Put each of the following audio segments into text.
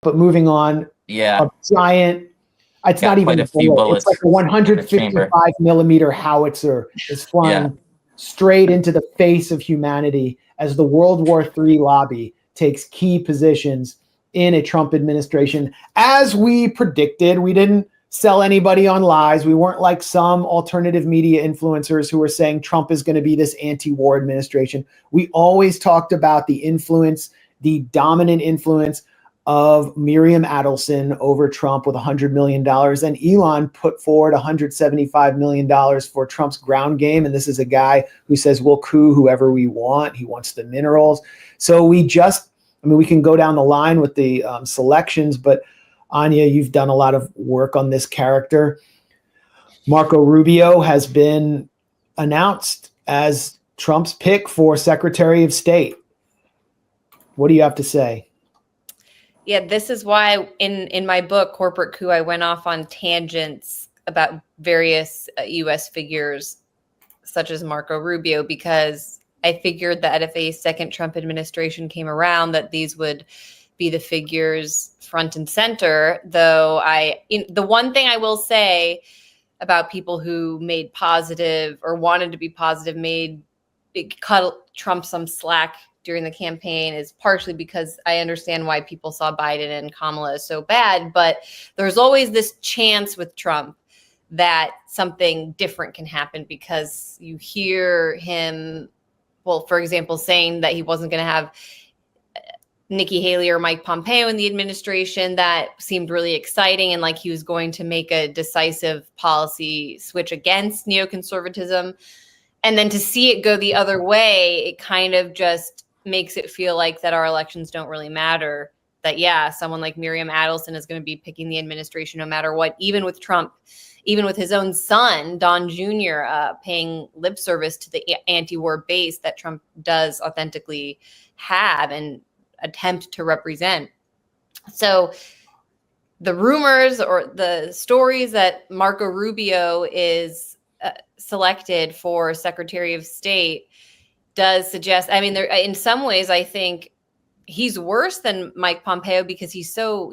But moving on, Yeah. a giant, it's Got not even quite a a few bullet. It's like bullets a in the 155 millimeter howitzer is flying straight into the face of humanity as the World War III lobby takes key positions in a Trump administration. As we predicted, we didn't sell anybody on lies. We weren't like some alternative media influencers who were saying Trump is going to be this anti-war administration. We always talked about the influence, the dominant influence of Miriam Adelson over Trump with $100 million. And Elon put forward $175 million for Trump's ground game. And this is a guy who says, we'll coup whoever we want. He wants the minerals. So we can go down the line with the selections, but Anya, you've done a lot of work on this character. Marco Rubio has been announced as Trump's pick for Secretary of State. What do you have to say? Yeah, this is why in my book, Corporate Coup, I went off on tangents about various U.S. figures such as Marco Rubio, because I figured that if a second Trump administration came around, that these would be the figures front and center. Though the one thing I will say about people who made positive or wanted to be positive, cut Trump some slack during the campaign is partially because I understand why people saw Biden and Kamala as so bad, but there's always this chance with Trump that something different can happen, because you hear him, well, for example, saying that he wasn't going to have Nikki Haley or Mike Pompeo in the administration. That seemed really exciting, and like he was going to make a decisive policy switch against neoconservatism. And then to see it go the other way, it kind of just makes it feel like that our elections don't really matter. That, yeah, someone like Miriam Adelson is going to be picking the administration no matter what, even with Trump, even with his own son, Don Jr., paying lip service to the anti-war base that Trump does authentically have and attempt to represent. So the rumors or the stories that Marco Rubio is selected for Secretary of State does suggest, I mean, there, in some ways, I think he's worse than Mike Pompeo because he's so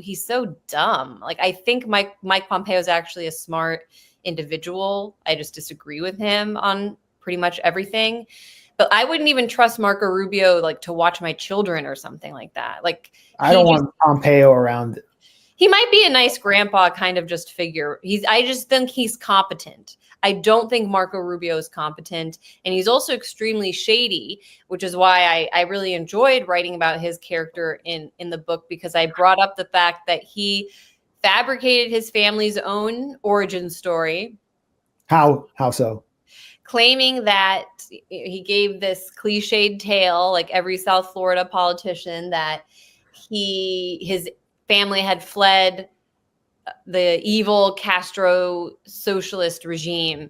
dumb. Like, I think Mike Pompeo is actually a smart individual. I just disagree with him on pretty much everything. But I wouldn't even trust Marco Rubio like to watch my children or something like that. Like, I don't want Pompeo around. He might be a nice grandpa kind of just figure. I just think he's competent. I don't think Marco Rubio is competent. And he's also extremely shady, which is why I really enjoyed writing about his character in the book, because I brought up the fact that he fabricated his family's own origin story. How so? Claiming that he gave this cliched tale, like every South Florida politician, that his family had fled the evil Castro socialist regime,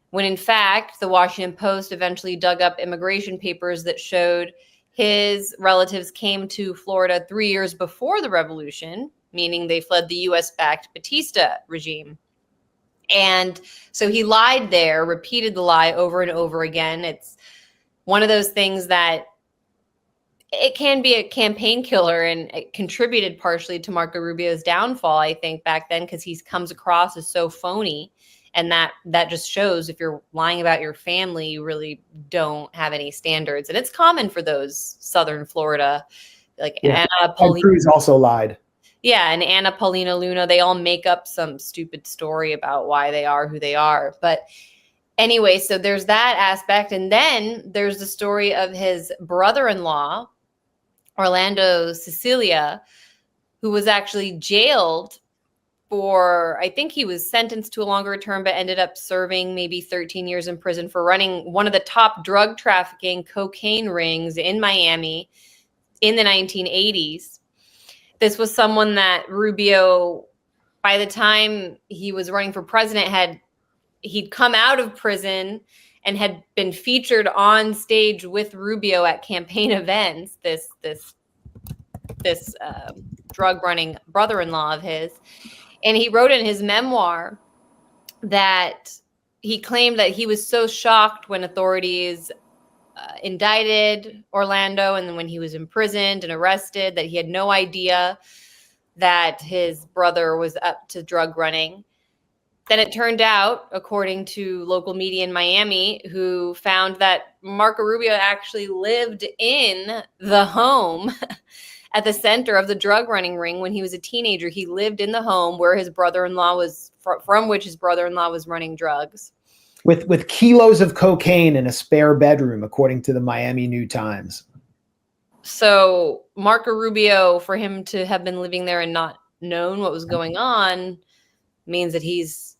when in fact the Washington Post eventually dug up immigration papers that showed his relatives came to Florida 3 years before the revolution, meaning they fled the US-backed Batista regime. And so he lied there, repeated the lie over and over again. It's one of those things that it can be a campaign killer, and it contributed partially to Marco Rubio's downfall, I think, back then, because he comes across as so phony. And that just shows if you're lying about your family, you really don't have any standards. And it's common for those Southern Florida, like Anna Paulina. Cruz also lied. Yeah, and Anna Paulina Luna, they all make up some stupid story about why they are who they are. But anyway, so there's that aspect. And then there's the story of his brother-in-law, Orlando Cecilia, who was actually jailed for, I think he was sentenced to a longer term, but ended up serving maybe 13 years in prison for running one of the top drug trafficking cocaine rings in Miami in the 1980s. This was someone that Rubio, by the time he was running for president, he'd come out of prison and had been featured on stage with Rubio at campaign events, this drug running brother-in-law of his. And he wrote in his memoir that he claimed that he was so shocked when authorities indicted Orlando and when he was imprisoned and arrested, that he had no idea that his brother was up to drug running. Then it turned out, according to local media in Miami, who found that Marco Rubio actually lived in the home at the center of the drug running ring when he was a teenager. He lived in the home where his brother-in-law was from which his brother-in-law was running drugs. With kilos of cocaine in a spare bedroom, according to the Miami New Times. So Marco Rubio, for him to have been living there and not known what was going on, means that he's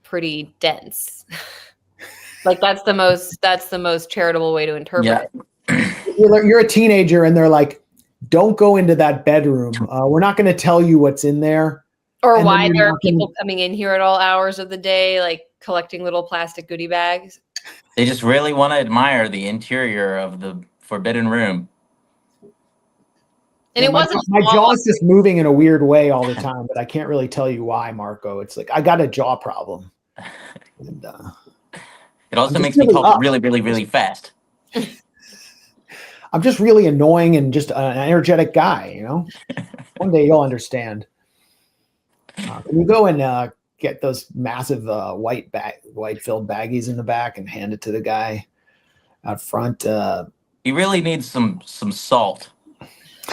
pretty dense. Like that's the most charitable way to interpret it. You're a teenager and they're like, don't go into that bedroom. We're not going to tell you what's in there. Or why there are people coming in here at all hours of the day, like collecting little plastic goodie bags. They just really want to admire the interior of the forbidden room. And it wasn't my jaw is just moving in a weird way all the time, but I can't really tell you why, Marco. It's like I got a jaw problem. And, it also makes me talk really, really, really fast. I'm just really annoying and just an energetic guy, you know? One day you'll understand. Can you go and get those massive white filled baggies in the back and hand it to the guy out front? He really needs some salt.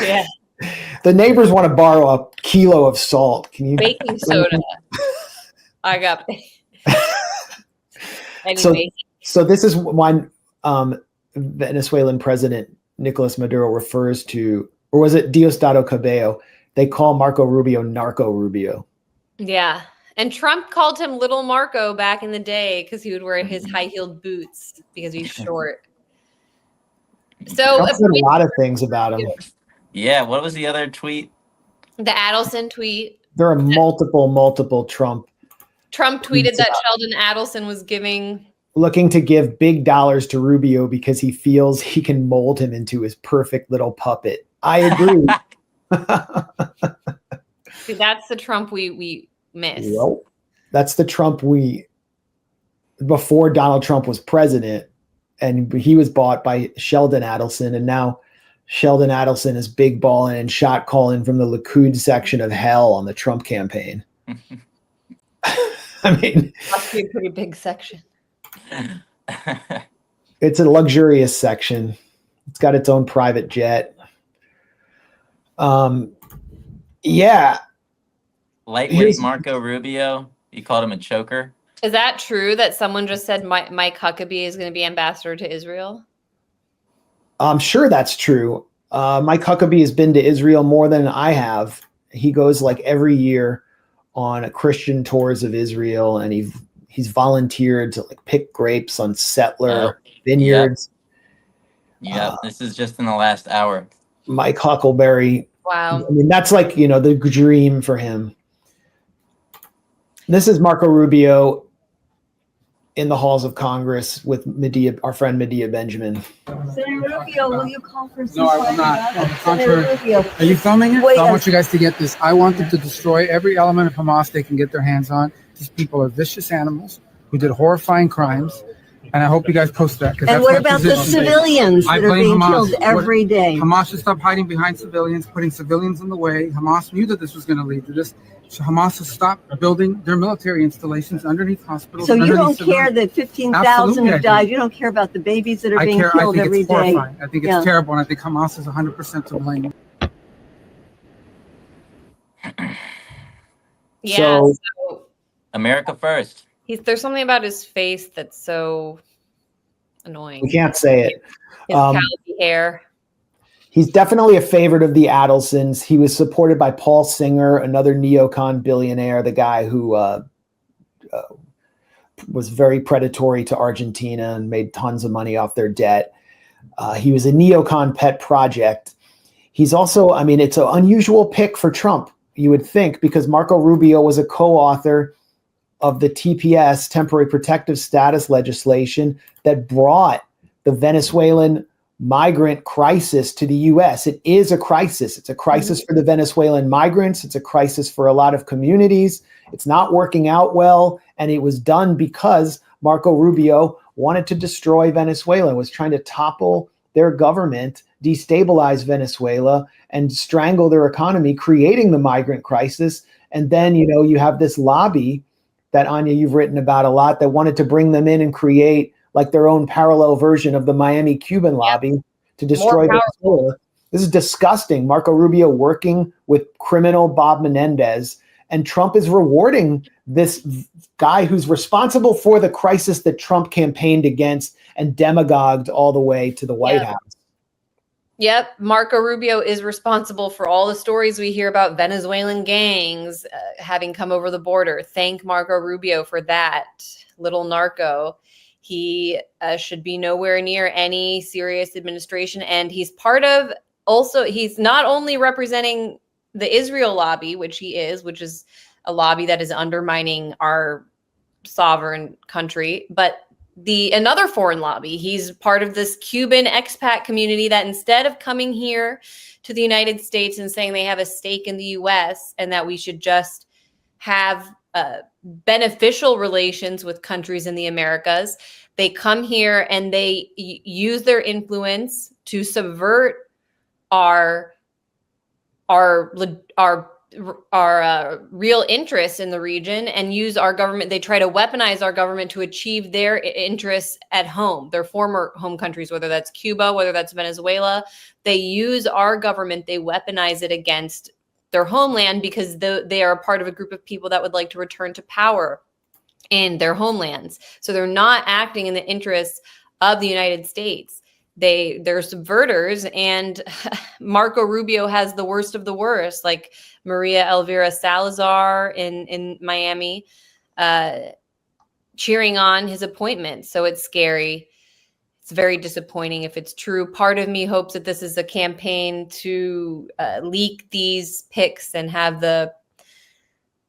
Yeah. The neighbors want to borrow a kilo of salt. Can you? Baking soda. I got. So this is when Venezuelan President Nicolas Maduro refers to, or was it Diosdado Cabello? They call Marco Rubio Narco Rubio. Yeah. And Trump called him Little Marco back in the day because he would wear his high-heeled boots because he's short. So Trump said a lot of things about him. Yeah, what was the other tweet? The Adelson tweet. There are multiple Trump. Trump tweeted that Sheldon Adelson was looking to give big dollars to Rubio because he feels he can mold him into his perfect little puppet. I agree. See, that's the Trump we miss. Well, that's the Trump before Donald Trump was president, and he was bought by Sheldon Adelson, and now Sheldon Adelson is big balling and shot calling from the Likud section of hell on the Trump campaign. I mean, must be a pretty big section. It's a luxurious section. It's got its own private jet. Yeah. Lightweight Marco Rubio. You called him a choker. Is that true that someone just said Mike Huckabee is going to be ambassador to Israel? I'm sure that's true. Mike Huckabee has been to Israel more than I have. He goes like every year on Christian tours of Israel, and he's volunteered to like pick grapes on settler vineyards. Yeah, this is just in the last hour. Mike Huckleberry. Wow. I mean, that's like, the dream for him. This is Marco Rubio in the halls of Congress with our friend Medea Benjamin. Senator Rubio, will you call for ceasefire? No, I will not. On the contrary. Rubio. Are you filming it? Wait, I want you guys to get this. I want them to destroy every element of Hamas they can get their hands on. These people are vicious animals who did horrifying crimes. And I hope you guys post that. And what about the civilians that are being killed every day? Hamas should stop hiding behind civilians, putting civilians in the way. Hamas knew that this was going to lead to this. So Hamas has stopped building their military installations underneath hospitals. So you don't care that 15,000 have died? You don't care about the babies that are being killed every day? Horrifying. I think it's terrible, and I think Hamas is 100% to blame. Yeah. So America first. There's something about his face that's so annoying. we can't say it. His callous hair. He's definitely a favorite of the Adelsons. He was supported by Paul Singer, another neocon billionaire, the guy who was very predatory to Argentina and made tons of money off their debt. He was a neocon pet project. He's also, it's an unusual pick for Trump, you would think, because Marco Rubio was a co-author of the TPS, temporary protective status legislation that brought the Venezuelan migrant crisis to the U.S. It is a crisis. It's a crisis for the Venezuelan migrants. It's a crisis for a lot of communities. It's not working out well. And it was done because Marco Rubio wanted to destroy Venezuela, was trying to topple their government, destabilize Venezuela and strangle their economy, creating the migrant crisis. And then, you have this lobby that, Anya, you've written about a lot, that wanted to bring them in and create like their own parallel version of the Miami Cuban lobby to destroy Venezuela. This is disgusting. Marco Rubio working with criminal Bob Menendez, and Trump is rewarding this guy who's responsible for the crisis that Trump campaigned against and demagogued all the way to the White House. Yep. Marco Rubio is responsible for all the stories we hear about Venezuelan gangs having come over the border. Thank Marco Rubio for that. Little narco. He should be nowhere near any serious administration. And he's he's not only representing the Israel lobby, which is a lobby that is undermining our sovereign country, but another foreign lobby. He's part of this Cuban expat community that, instead of coming here to the United States and saying they have a stake in the US and that we should just have beneficial relations with countries in the Americas, they come here and they use their influence to subvert our real interests in the region and use our government. They try to weaponize our government to achieve their interests at home, their former home countries, whether that's Cuba, whether that's Venezuela. They use our government, they weaponize it against their homeland because they are a part of a group of people that would like to return to power in their homelands. So they're not acting in the interests of the United States. They're subverters, and Marco Rubio has the worst of the worst, like Maria Elvira Salazar in Miami, cheering on his appointment. So it's scary. It's very disappointing if it's true. Part of me hopes that this is a campaign to leak these pics and have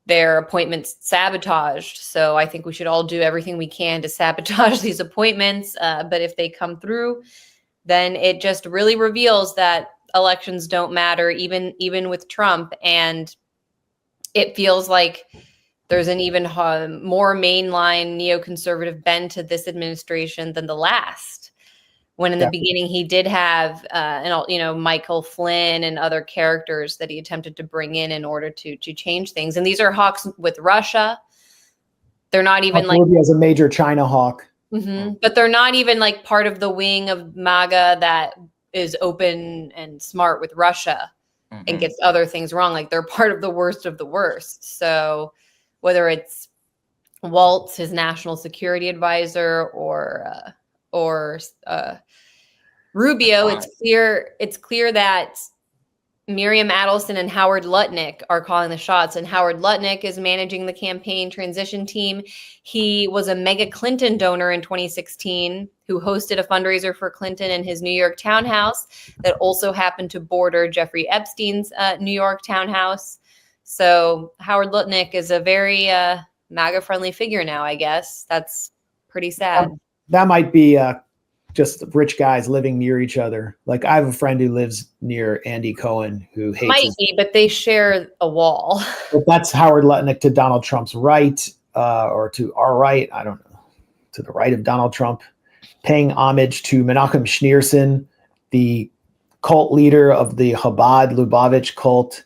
their appointments sabotaged. So I think we should all do everything we can to sabotage these appointments. But if they come through, then it just really reveals that elections don't matter, even with Trump. And it feels like there's an even more mainline neoconservative bent to this administration than the last. When in the beginning he did have, Michael Flynn and other characters that he attempted to bring in order to change things. And these are hawks with Russia. They're not even Rubio is a major China hawk. Mm-hmm. But they're not even like part of the wing of MAGA that is open and smart with Russia and gets other things wrong. Like, they're part of the worst. So whether it's Waltz, his national security advisor, or Rubio, it's clear that Miriam Adelson and Howard Lutnick are calling the shots, and Howard Lutnick is managing the campaign transition team. He was a mega Clinton donor in 2016 who hosted a fundraiser for Clinton in his New York townhouse that also happened to border Jeffrey Epstein's New York townhouse. So Howard Lutnick is a very MAGA-friendly figure now, I guess. That's pretty sad. That might be just rich guys living near each other. Like, I have a friend who lives near Andy Cohen who hates but they share a wall. But that's Howard Lutnick to Donald Trump's right, or to our right, I don't know, to the right of Donald Trump, paying homage to Menachem Schneerson, the cult leader of the Chabad Lubavitch cult.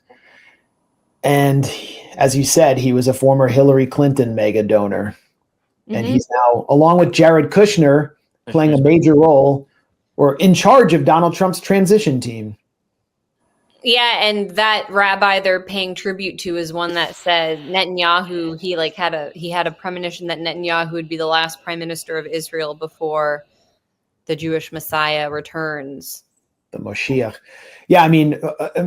And as you said, he was a former Hillary Clinton mega donor. And he's now, along with Jared Kushner, playing a major role or in charge of Donald Trump's transition team. Yeah, and that rabbi they're paying tribute to is one that said Netanyahu, he had a premonition that Netanyahu would be the last prime minister of Israel before the Jewish Messiah returns. The Moshiach. Yeah, I mean,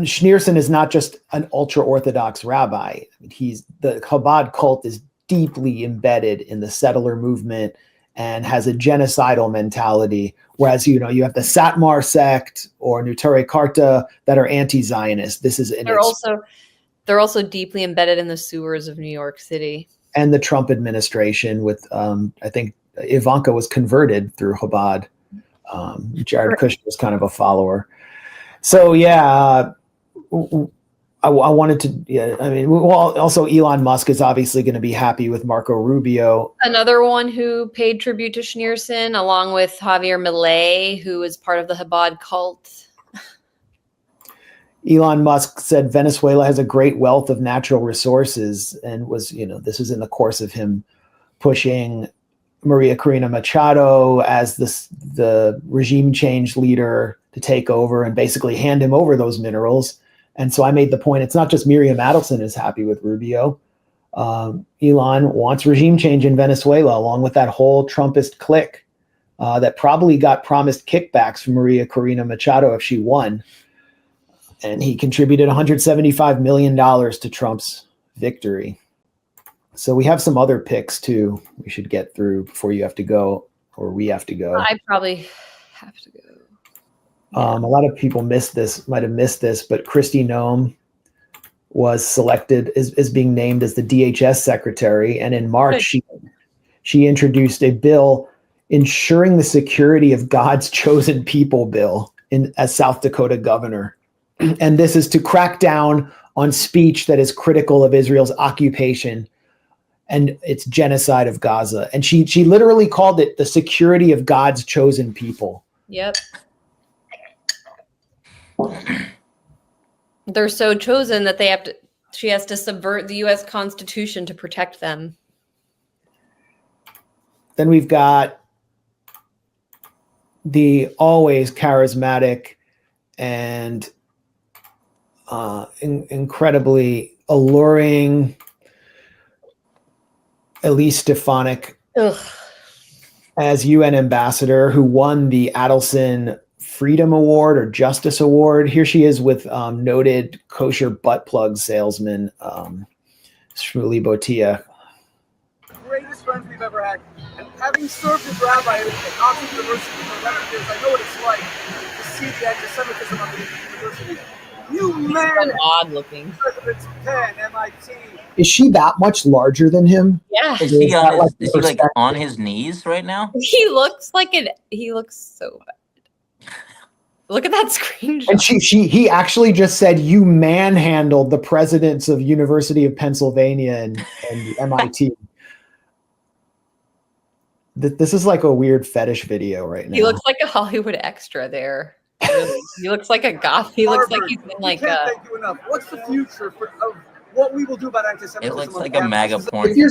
Schneerson is not just an ultra-Orthodox rabbi. The Chabad cult is deeply embedded in the settler movement and has a genocidal mentality. Whereas, you have the Satmar sect or Neturei Karta that are anti-Zionist. They're also deeply embedded in the sewers of New York City. And the Trump administration with, I think Ivanka was converted through Chabad. Jared Kushner was kind of a follower. So, yeah, I wanted to, also Elon Musk is obviously going to be happy with Marco Rubio. Another one who paid tribute to Schneerson, along with Javier Milei, who is part of the Chabad cult. Elon Musk said Venezuela has a great wealth of natural resources, and was, this is in the course of him pushing Maria Corina Machado as the regime change leader to take over and basically hand him over those minerals. And so I made the point, it's not just Miriam Adelson is happy with Rubio. Elon wants regime change in Venezuela, along with that whole Trumpist clique that probably got promised kickbacks from Maria Corina Machado if she won. And he contributed $175 million to Trump's victory. So we have some other picks too we should get through before you have to go, or we have to go. I probably have to go. A lot of people might have missed this, but Kristi Noem was selected is being named as the DHS secretary. And in March, she introduced a bill ensuring the security of God's chosen people bill as South Dakota governor. And this is to crack down on speech that is critical of Israel's occupation and its genocide of Gaza. And she literally called it the security of God's chosen people. Yep. They're so chosen that she has to subvert the U.S. Constitution to protect them. Then we've got the always charismatic and incredibly alluring Elise Stefanik as UN ambassador, who won the Adelson Freedom Award or Justice Award. Here she is with noted kosher butt plug salesman Shmuley Botia. Greatest friends we've ever had. And having served as rabbi at Oxford University for 11 years, I know what it's like to see the anti-Semitism of the university. You man, odd looking. Presidents Penn, MIT. Is she that much larger than him? Yeah. Is he on his knees right now? He looks so bad. Look at that screenshot. And he actually just said, you manhandled the presidents of University of Pennsylvania and MIT. This is like a weird fetish video right now. He looks like a Hollywood extra there. Really. He looks like a goth. He looks like he's been like Thank you enough. What's the future of what we will do about anti-Semitism? It looks like a MAGA porn. If you're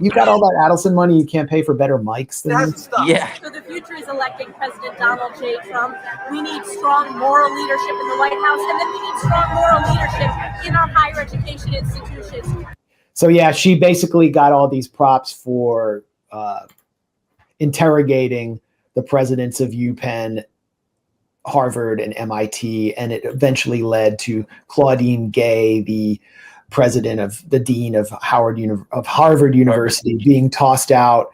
you got all that Adelson money, you can't pay for better mics than yeah. So the future is electing President Donald J. Trump. We need strong moral leadership in the White House, and then we need strong moral leadership in our higher education institutions. So yeah, she basically got all these props for interrogating the presidents of UPenn, Harvard, and MIT, and it eventually led to Claudine Gay, the dean of Harvard University, being tossed out.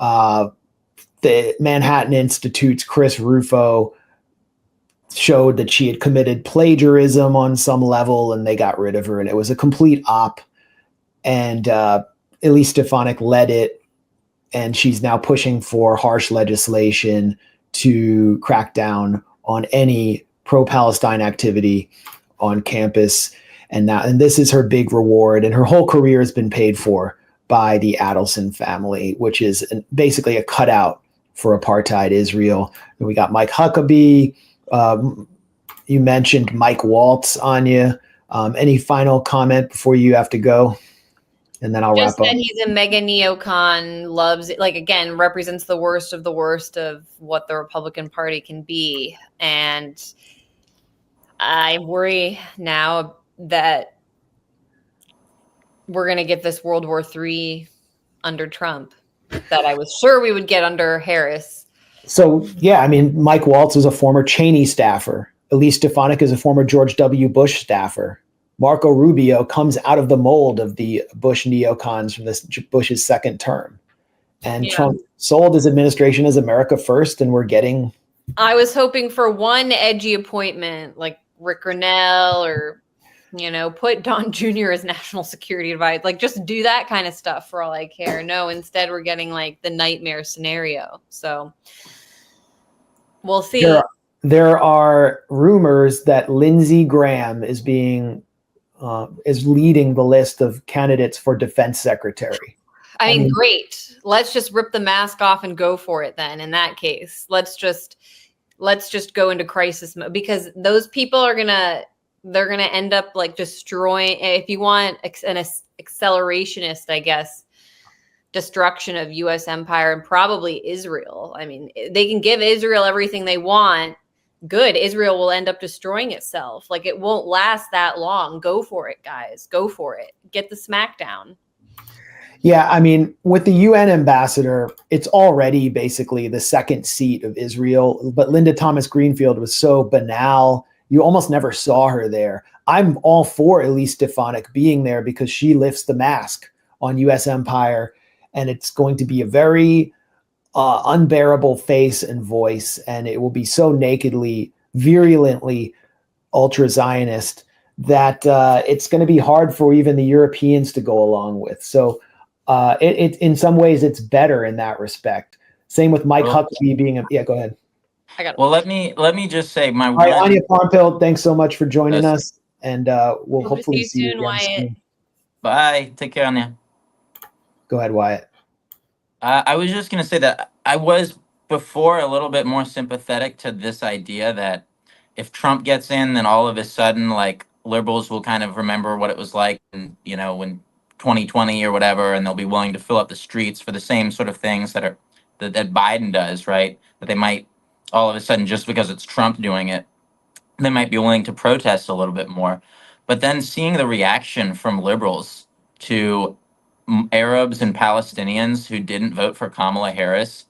The Manhattan Institute's Chris Rufo showed that she had committed plagiarism on some level, and they got rid of her. And it was a complete op. And Elise Stefanik led it, and she's now pushing for harsh legislation to crack down on any pro-Palestine activity on campus. And this is her big reward. And her whole career has been paid for by the Adelson family, which is basically a cutout for apartheid Israel. And we got Mike Huckabee. You mentioned Mike Waltz, Anya. Any final comment before you have to go? And then I'll wrap up. Just that he's a mega neocon, loves it, again, represents the worst of what the Republican Party can be. And I worry now that we're going to get this World War III under Trump that I was sure we would get under Harris. So, yeah, I mean, Mike Waltz is a former Cheney staffer. Elise Stefanik is a former George W. Bush staffer. Marco Rubio comes out of the mold of the Bush neocons from Bush's second term. And Trump sold his administration as America first, and we're getting... I was hoping for one edgy appointment, like Rick Grinnell, or, put Don Jr. as national security advisor. Just do that kind of stuff for all I care. No, instead we're getting, the nightmare scenario. So we'll see. There are rumors that Lindsey Graham is leading the list of candidates for defense secretary. I mean, great. Let's just rip the mask off and go for it then. In that case, let's just go into crisis mode, because those people are going to they're going to end up like destroying, if you want an accelerationist, I guess, destruction of U.S. empire and probably Israel. I mean, they can give Israel everything they want. Good. Israel will end up destroying itself. Like, it won't last that long. Go for it, guys. Go for it. Get the smackdown. Yeah, I mean, with the UN ambassador, it's already basically the second seat of Israel. But Linda Thomas Greenfield was so banal. You almost never saw her there. I'm all for Elise Stefanik being there because she lifts the mask on U.S. empire. And it's going to be a very unbearable face and voice. And it will be so nakedly, virulently ultra-Zionist that it's going to be hard for even the Europeans to go along with. So it in some ways, it's better in that respect. Same with Mike Huckabee being yeah, go ahead. Well, let me just say my All right, Anya Parampil, thanks so much for joining us. And we'll Hope to hopefully see you soon, again Wyatt. soon. Bye. Take care, Anya. Go ahead, Wyatt. I was just going to say that I was before a little bit more sympathetic to this idea that if Trump gets in, then all of a sudden, like, liberals will kind of remember what it was like, when 2020 or whatever, and they'll be willing to fill up the streets for the same sort of things that Biden does, right? That they might all of a sudden, just because it's Trump doing it, they might be willing to protest a little bit more. But then seeing the reaction from liberals to Arabs and Palestinians who didn't vote for Kamala Harris,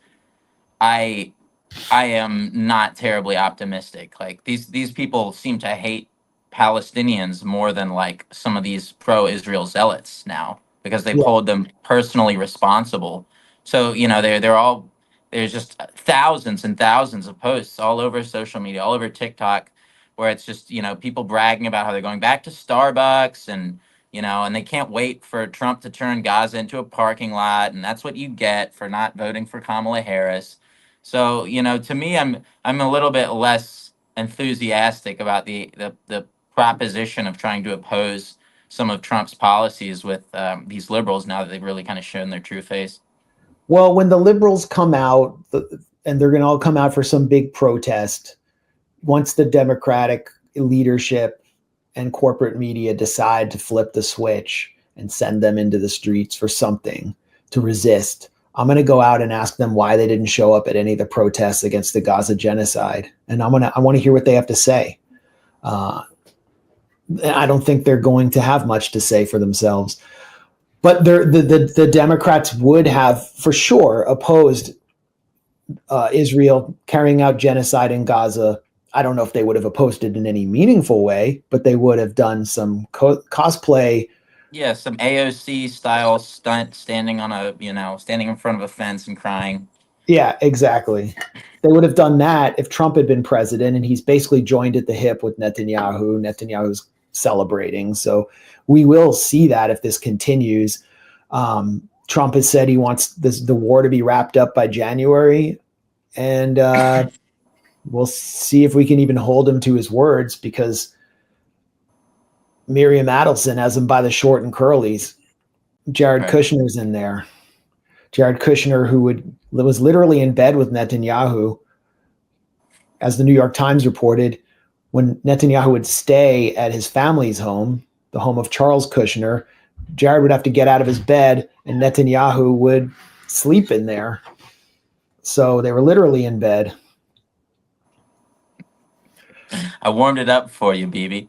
I am not terribly optimistic. Like, these people seem to hate Palestinians more than like some of these pro-Israel zealots now, because they've hold them personally responsible. So there's just thousands and thousands of posts all over social media, all over TikTok, where it's just people bragging about how they're going back to Starbucks and and they can't wait for Trump to turn Gaza into a parking lot, and that's what you get for not voting for Kamala Harris. So, to me, I'm a little bit less enthusiastic about the proposition of trying to oppose some of Trump's policies with these liberals now that they've really kind of shown their true face. Well, when the liberals come out, and they're going to all come out for some big protest, once the Democratic leadership and corporate media decide to flip the switch and send them into the streets for something to resist, I'm going to go out and ask them why they didn't show up at any of the protests against the Gaza genocide. And I want to hear what they have to say. I don't think they're going to have much to say for themselves. But the Democrats would have, for sure, opposed Israel carrying out genocide in Gaza. I don't know if they would have opposed it in any meaningful way, but they would have done some cosplay. Yeah, some AOC style stunt, standing in front of a fence and crying. Yeah, exactly. They would have done that if Trump had been president, and he's basically joined at the hip with Netanyahu. Netanyahu's celebrating. So we will see that if this continues. Trump has said he wants the war to be wrapped up by January. And we'll see if we can even hold him to his words, because Miriam Adelson has him by the short and curlies. Jared Kushner's in there. Jared Kushner, who was literally in bed with Netanyahu, as the New York Times reported, when Netanyahu would stay at his family's home, the home of Charles Kushner, Jared would have to get out of his bed and Netanyahu would sleep in there. So they were literally in bed. I warmed it up for you, BB.